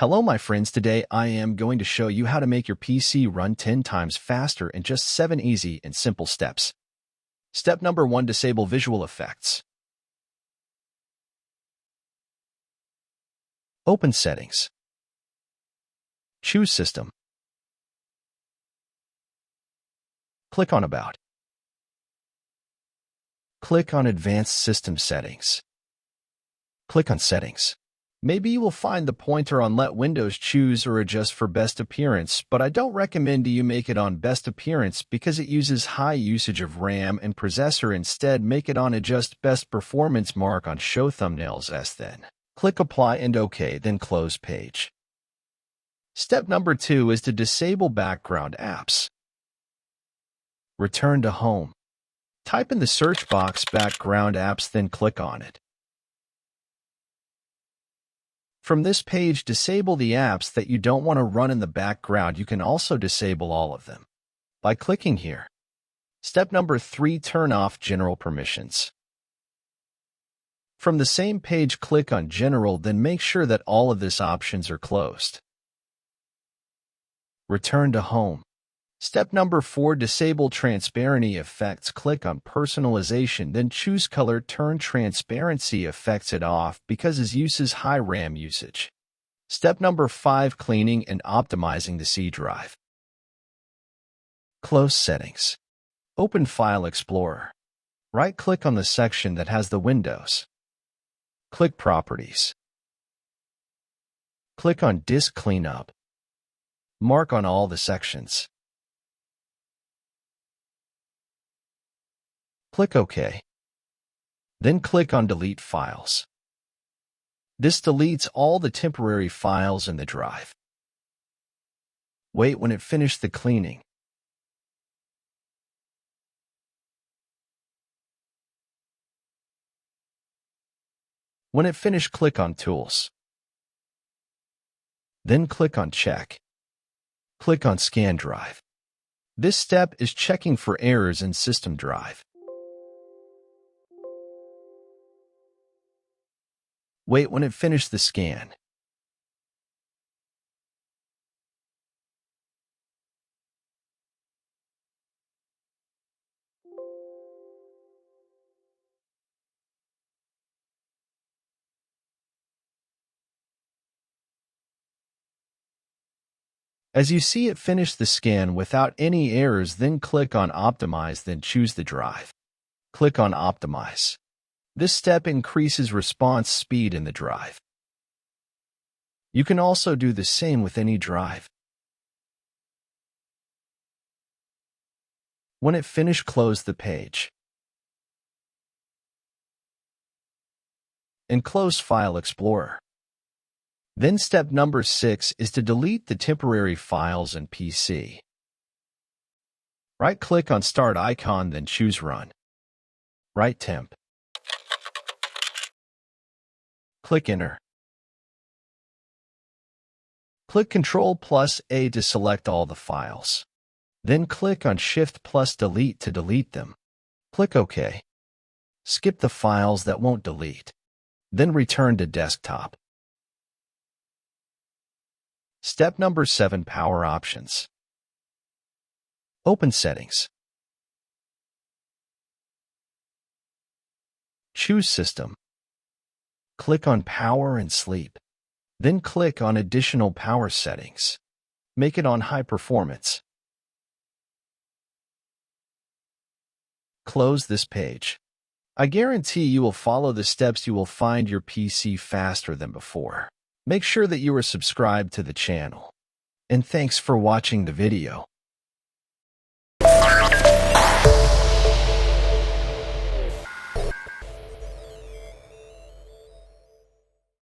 Hello, my friends. Today I am going to show you how to make your PC run 10 times faster in just 7 easy and simple steps. Step number 1. Disable visual effects. Open Settings. Choose System. Click on About. Click on Advanced System Settings. Click on Settings. Maybe you will find the pointer on Let Windows choose or adjust for best appearance, but I don't recommend you make it on best appearance because it uses high usage of RAM and processor. Instead, make it on adjust best performance. Mark on show thumbnails as then. Click Apply and OK, then close page. Step number 2 is to disable background apps. Return to Home. Type in the search box background apps, then click on it. From this page, disable the apps that you don't want to run in the background. You can also disable all of them by clicking here. Step number 3. Turn off General Permissions. From the same page, click on General, then make sure that all of these options are closed. Return to Home. Step number 4. Disable transparency effects. Click on Personalization, then choose Color. Turn transparency effects off because it uses high RAM usage. Step number 5. Cleaning and optimizing the C drive. Close Settings. Open File Explorer. Right-click on the section that has the Windows. Click Properties. Click on Disk Cleanup. Mark on all the sections. Click OK. Then click on Delete Files. This deletes all the temporary files in the drive. Wait when it finishes the cleaning. When it finished, click on Tools. Then click on Check. Click on Scan Drive. This step is checking for errors in system drive. Wait when it finishes the scan. As you see, it finished the scan without any errors. Then click on Optimize, then choose the drive. Click on Optimize. This step increases response speed in the drive. You can also do the same with any drive. When it finished, close the page. And close File Explorer. Then step number 6 is to delete the temporary files in PC. Right-click on Start icon, then choose Run. Write temp. Click Enter. Click Ctrl+A to select all the files. Then click on Shift+Delete to delete them. Click OK. Skip the files that won't delete. Then return to desktop. Step number 7. Power Options. Open Settings. Choose System. Click on Power and Sleep. Then click on Additional Power Settings. Make it on High Performance. Close this page. I guarantee you will follow the steps. You will find your PC faster than before. Make sure that you are subscribed to the channel. And thanks for watching the video.